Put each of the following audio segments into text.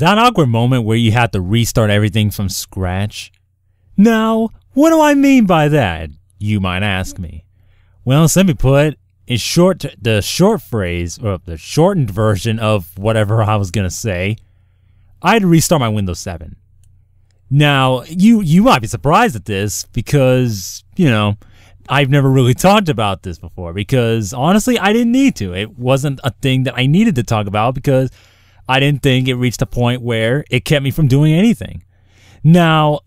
that awkward moment where you have to restart everything from scratch. Now, what do I mean by that, you might ask me? Well, simply put, in short, the short phrase, or the shortened version of whatever I was going to say, I had to restart my Windows 7. Now, you might be surprised at this because, you know, I've never really talked about this before because, honestly, I didn't need to. It wasn't a thing that I needed to talk about because I didn't think it reached a point where it kept me from doing anything. Now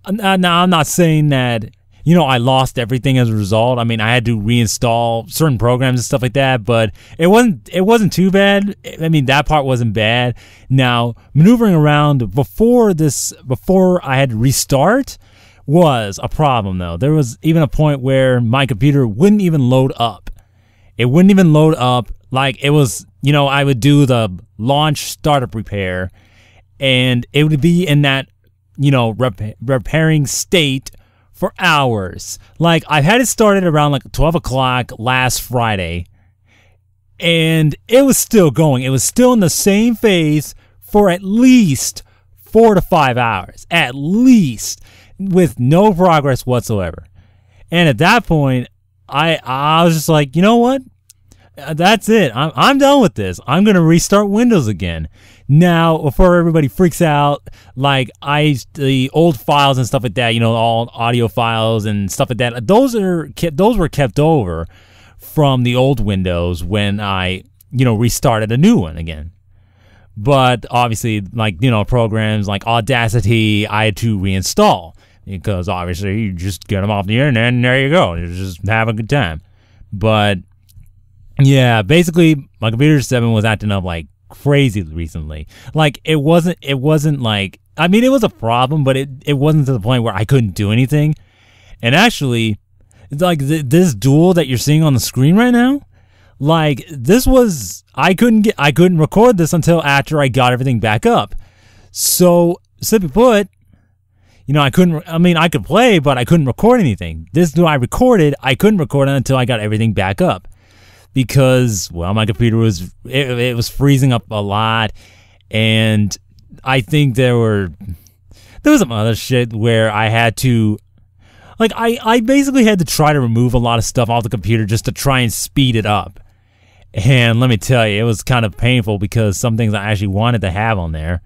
I'm not saying that, you know, I lost everything as a result. I mean, I had to reinstall certain programs and stuff like that, but it wasn't too bad. I mean, that part wasn't bad. Now, maneuvering around before I had to restart was a problem, though. There was even a point where my computer wouldn't even load up. It wouldn't even load up. Like, it was, you know, I would do the launch startup repair, and it would be in that, you know, repairing state for hours. Like, I had it started around like 12 o'clock last Friday, and it was still going. It was still in the same phase for at least 4 to 5 hours, at least, with no progress whatsoever. And at that point, I was just like, you know what? That's it. I'm done with this. I'm going to restart Windows again. Now, before everybody freaks out, like the old files and stuff like that, you know, all audio files and stuff like that, those were kept over from the old Windows when I, you know, restarted a new one again. But obviously, like, you know, programs like Audacity, I had to reinstall because obviously you just get them off the internet and there you go. You just have a good time. But yeah, basically my computer 7 was acting up like crazy recently. Like, it wasn't like, I mean, it was a problem, but it wasn't to the point where I couldn't do anything. And actually, like this duel that you're seeing on the screen right now, like, this was, I couldn't record this until after I got everything back up. So simply put, you know, I could play, but I couldn't record anything. This duel I recorded, I couldn't record it until I got everything back up. Because, well, my computer was freezing up a lot, and I think there was some other shit where I had to, like, I basically had to try to remove a lot of stuff off the computer just to try and speed it up. And let me tell you, it was kind of painful because some things I actually wanted to have on there.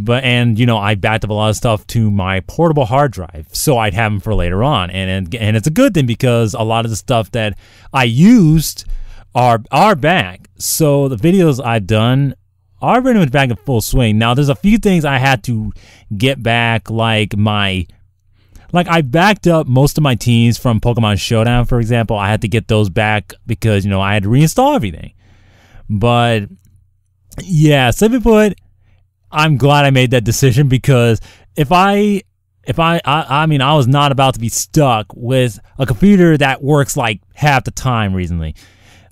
And you know, I backed up a lot of stuff to my portable hard drive so I'd have them for later on, and it's a good thing because a lot of the stuff that I used are back. So the videos I've done are pretty much back in full swing. Now there's a few things I had to get back, like I backed up most of my teams from Pokemon Showdown, for example. I had to get those back because, you know, I had to reinstall everything. But yeah, simply put, I'm glad I made that decision because I mean, I was not about to be stuck with a computer that works like half the time recently.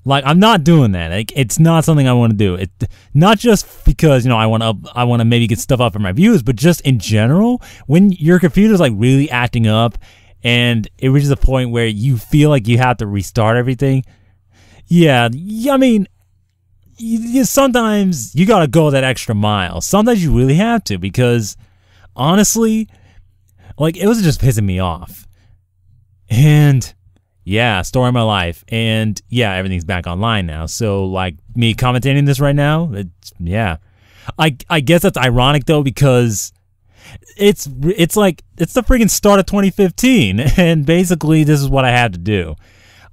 Like, I'm not doing that. Like, it's not something I want to do. It not just because, you know, I want to maybe get stuff up for my views, but just in general, when your computer's like really acting up and it reaches a point where you feel like you have to restart everything. Yeah, I mean, sometimes you gotta go that extra mile. Sometimes you really have to, because honestly, like, it was just pissing me off. And yeah, story of my life. And yeah, everything's back online now. So, like, me commentating this right now, yeah. I guess that's ironic though, because it's like, it's the freaking start of 2015, and basically this is what I had to do.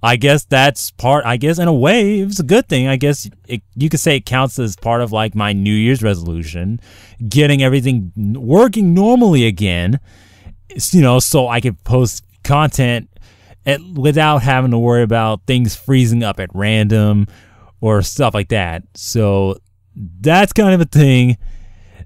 I guess that's part, I guess in a way, it was a good thing. I guess you could say it counts as part of like my New Year's resolution, getting everything working normally again, you know, so I could post content without having to worry about things freezing up at random or stuff like that. So that's kind of a thing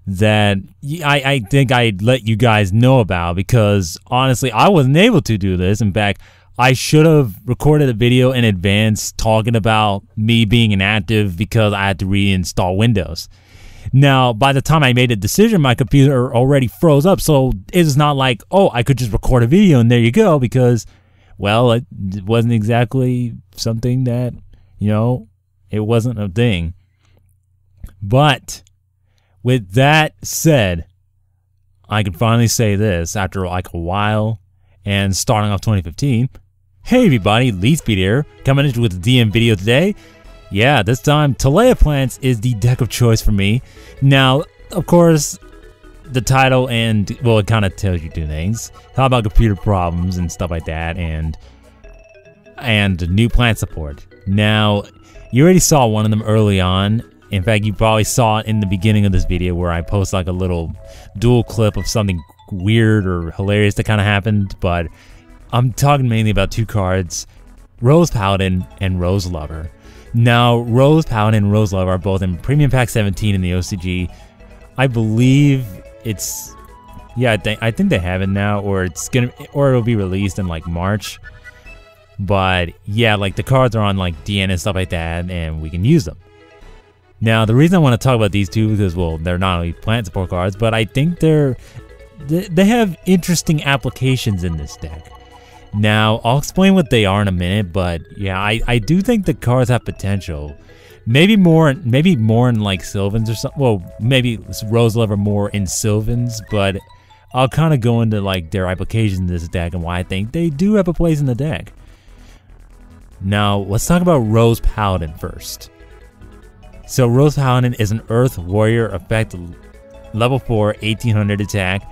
that I think I'd let you guys know about, because honestly, I wasn't able to do this. In fact, I should have recorded a video in advance talking about me being inactive because I had to reinstall Windows. Now, by the time I made a decision, my computer already froze up, so it's not like, oh, I could just record a video and there you go, because, well, it wasn't exactly something that, you know, it wasn't a thing. But with that said, I can finally say this after like a while and starting off 2015. Hey everybody, LeadSpeed here, coming in with a DM video today. Yeah, this time Talaya Plants is the deck of choice for me. Now, of course, the title and, well, it kind of tells you two things. How about computer problems and stuff like that, and new plant support. Now, you already saw one of them early on. In fact, you probably saw it in the beginning of this video where I post like a little dual clip of something weird or hilarious that kind of happened, but I'm talking mainly about two cards, Rose Paladin and Rose Lover. Now, Rose Paladin and Rose Lover are both in Premium Pack 17 in the OCG. I believe it's, yeah, I think they have it now, or it'll be released in like March. But yeah, like the cards are on like DN and stuff like that, and we can use them. Now, the reason I want to talk about these two because, well, they're not only plant support cards, but I think they have interesting applications in this deck. Now, I'll explain what they are in a minute, but yeah, I do think the cards have potential. Maybe more in like Sylvans or something. Well, maybe Rose Lover more in Sylvans, but I'll kind of go into like their applications in this deck and why I think they do have a place in the deck. Now, let's talk about Rose Paladin first. So Rose Paladin is an Earth Warrior effect, level 4, 1800 attack,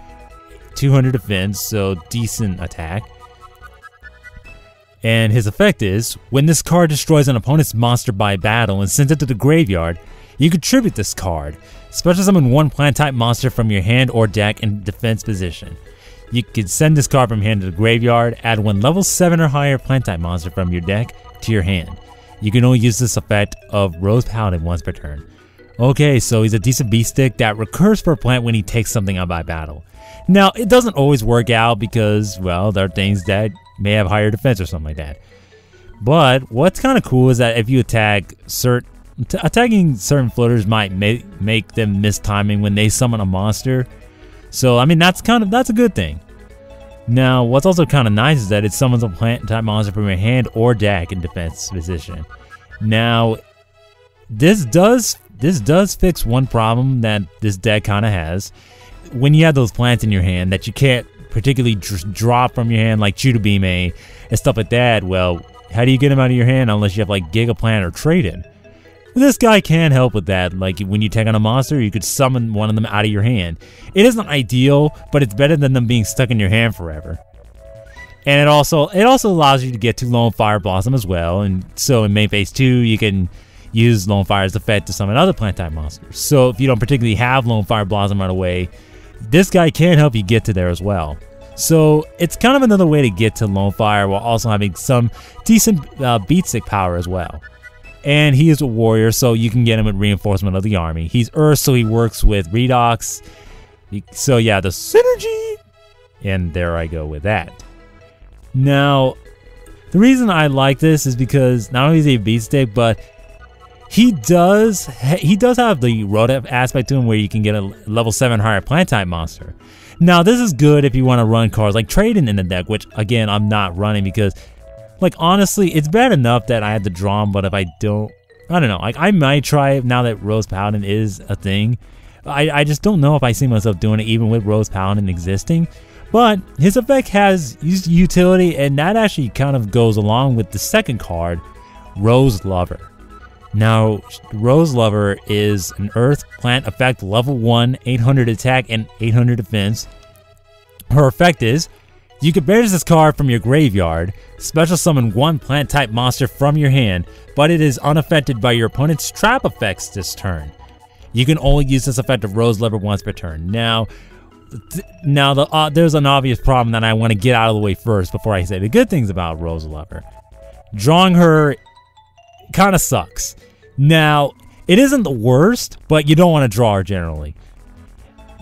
200 defense, so decent attack. And his effect is, when this card destroys an opponent's monster by battle and sends it to the graveyard, you contribute this card. Special summon one plant type monster from your hand or deck in defense position. You can send this card from hand to the graveyard, add one level 7 or higher plant type monster from your deck to your hand. You can only use this effect of Rose Paladin once per turn. Okay, so he's a decent beast stick that recurs for a plant when he takes something out by battle. Now, it doesn't always work out because, well, there are things that may have higher defense or something like that. But what's kind of cool is that if you attacking certain floaters might make them miss timing when they summon a monster. So, I mean, that's a good thing. Now, what's also kind of nice is that it summons a plant type monster from your hand or deck in defense position. Now, this does fix one problem that this deck kind of has. When you have those plants in your hand that you can't particularly drop from your hand, like Chudabime and stuff like that, well, how do you get them out of your hand unless you have like Giga Plant or Trade-In? This guy can help with that. Like when you take on a monster, you could summon one of them out of your hand. It isn't ideal, but it's better than them being stuck in your hand forever. And it also allows you to get to Lone Fire Blossom as well. And so in main phase 2, you can use Lone Fire's effect to summon other plant type monsters. So if you don't particularly have Lone Fire Blossom right away, this guy can help you get to there as well. So it's kind of another way to get to Lone Fire while also having some decent beat stick power as well. And he is a warrior, so you can get him with reinforcement of the army. He's Earth, so he works with Redox. So yeah, the synergy. And there I go with that. Now, the reason I like this is because not only is he a beat stick, but he does have the road aspect to him where you can get a level 7 higher plant type monster. Now, this is good if you want to run cards like Trade-In in the deck, which again I'm not running because, like, honestly, it's bad enough that I had to draw him, but if I don't know. Like, I might try it now that Rose Paladin is a thing. I just don't know if I see myself doing it even with Rose Paladin existing. But his effect has utility, and that actually kind of goes along with the second card, Rose Lover. Now, Rose Lover is an Earth plant effect, level 1, 800 attack, and 800 defense. Her effect is, you can banish this card from your graveyard, special summon one plant type monster from your hand, but it is unaffected by your opponent's trap effects this turn. You can only use this effect of Rose Lover once per turn. Now there's an obvious problem that I want to get out of the way first before I say the good things about Rose Lover. Drawing her kind of sucks. Now, it isn't the worst, but you don't want to draw her generally.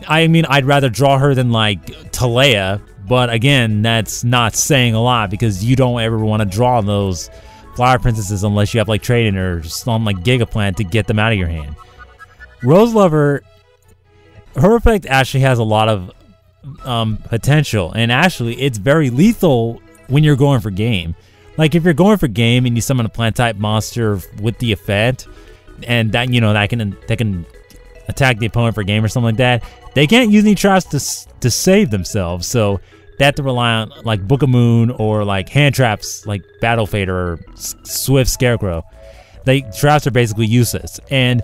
I mean, I'd rather draw her than like Talaya, but again, that's not saying a lot because you don't ever want to draw those Flower Princesses unless you have like Trade-In or some like Gigaplant to get them out of your hand. Rose Lover, her effect actually has a lot of potential, and actually it's very lethal when you're going for game. Like if you're going for game and you summon a plant type monster with the effect, and that, you know, that can attack the opponent for a game or something like that, they can't use any traps to save themselves. So they have to rely on like Book of Moon or like hand traps like Battle Fader or Swift Scarecrow. Traps are basically useless. And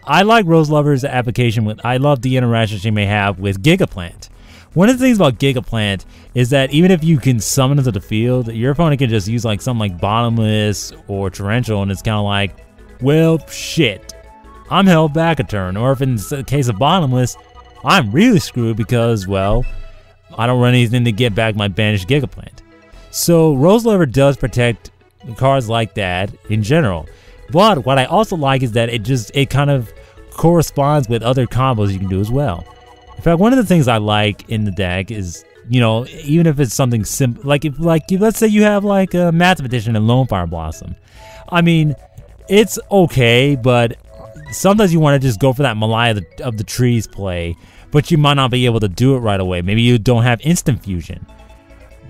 I like Rose Lover's application with, I love the interaction she may have with Gigaplant. One of the things about Gigaplant is that even if you can summon into the field, your opponent can just use like something like Bottomless or Torrential, and it's kind of like, well, shit, I'm held back a turn. Or if in the case of Bottomless, I'm really screwed because, well, I don't run anything to get back my banished Gigaplant. So Rose Lover does protect cards like that in general. But what I also like is that it kind of corresponds with other combos you can do as well. In fact, one of the things I like in the deck is, you know, even if it's something simple, like let's say you have like a Mathematician and Lonefire Blossom. I mean, it's okay, but sometimes you want to just go for that Malaya of the Trees play, but you might not be able to do it right away. Maybe you don't have instant fusion.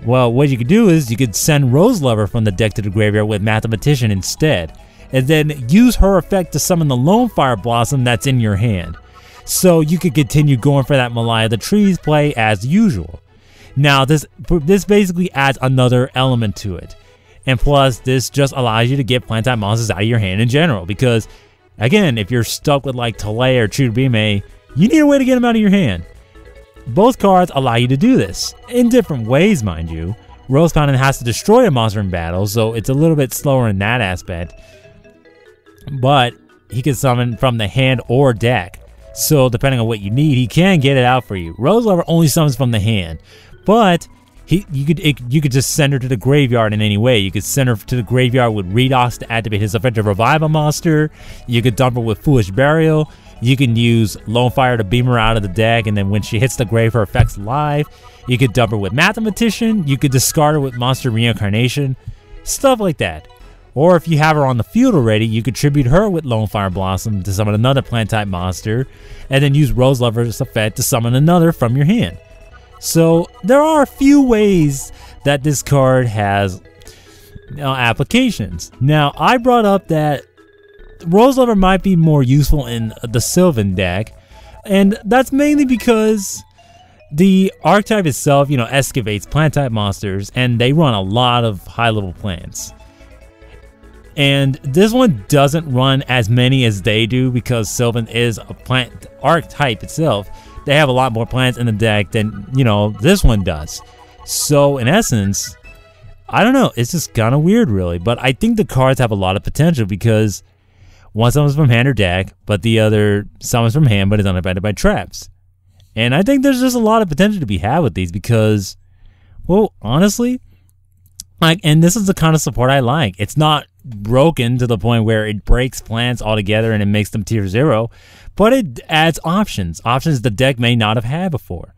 Well, what you could do is you could send Rose Lover from the deck to the graveyard with Mathematician instead, and then use her effect to summon the Lonefire Blossom that's in your hand. So you could continue going for that Malaya of the Trees play as usual. Now this basically adds another element to it. And plus, this just allows you to get plant-type monsters out of your hand in general, because again, if you're stuck with like Talaya or Chudabime, you need a way to get them out of your hand. Both cards allow you to do this, in different ways mind you. Rose Paladin has to destroy a monster in battle, so it's a little bit slower in that aspect. But he can summon from the hand or deck, so depending on what you need, he can get it out for you. Rose Lover only summons from the hand, but you could just send her to the graveyard in any way. You could send her to the graveyard with Redox to activate his effective revive a monster. You could dump her with Foolish Burial. You can use Lonefire to beam her out of the deck, and then when she hits the grave, her effect's live. You could dump her with Mathematician. You could discard her with Monster Reincarnation. Stuff like that. Or if you have her on the field already, you could tribute her with Lonefire Blossom to summon another plant-type monster, and then use Rose Lover's effect to summon another from your hand. So there are a few ways that this card has applications. Now, I brought up that Rose Lover might be more useful in the Sylvan deck, and that's mainly because the archetype itself, you know, excavates plant-type monsters, and they run a lot of high-level plants. And this one doesn't run as many as they do because Sylvan is a plant archetype itself. They have a lot more plants in the deck than, you know, this one does. So in essence, I don't know, it's just kind of weird really, but I think the cards have a lot of potential because one summons from hand or deck, but the other summons from hand but is unaffected by traps. And I think there's just a lot of potential to be had with these because, well, honestly, like, and this is the kind of support I like. It's not broken to the point where it breaks plants altogether and it makes them tier 0, but it adds options the deck may not have had before.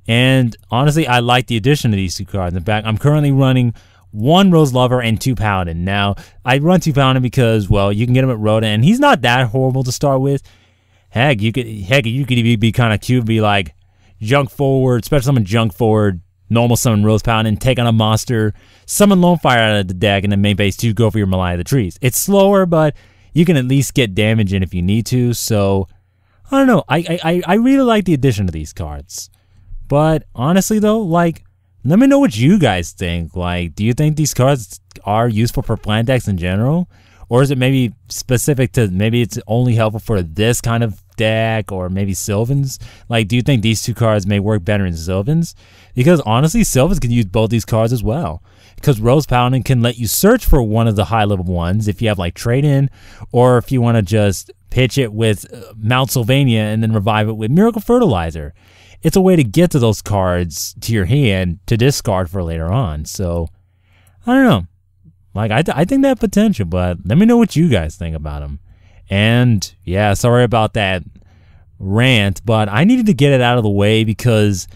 And honestly, I like the addition of these two cards. In fact, I'm currently running 1 Rose Lover and 2 Paladin. Now, I run 2 Paladin because, well, you can get him at Rhoda, and he's not that horrible to start with. Heck, you could even be kind of cute, be like junk forward, special summon junk forward, normal summon Rose Paladin, take on a monster, summon Lonefire out of the deck, and then main phase 2 go for your Malaya of the Trees. It's slower, but you can at least get damage in if you need to. So I don't know. I really like the addition of these cards. But honestly though, like, let me know what you guys think. Like, do you think these cards are useful for plant decks in general? Or is it maybe specific to, maybe it's only helpful for this kind of deck or maybe Sylvans? Like, do you think these two cards may work better in Sylvans? Because honestly, Sylvans can use both these cards as well. Because Rose Paladin can let you search for one of the high level ones if you have like trade in, or if you want to just pitch it with Mount Sylvania and then revive it with Miracle Fertilizer. It's a way to get to those cards to your hand to discard for later on. So, I don't know. Like, I think they have potential, but let me know what you guys think about them. And, yeah, sorry about that rant, but I needed to get it out of the way because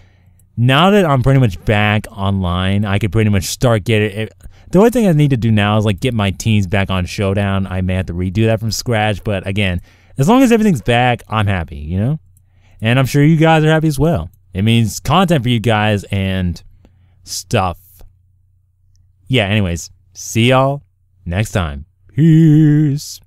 now that I'm pretty much back online, I could pretty much start getting it. The only thing I need to do now is, like, get my teams back on Showdown. I may have to redo that from scratch, but, again, as long as everything's back, I'm happy, you know? And I'm sure you guys are happy as well. It means content for you guys and stuff. Yeah, anyways. See y'all next time. Peace.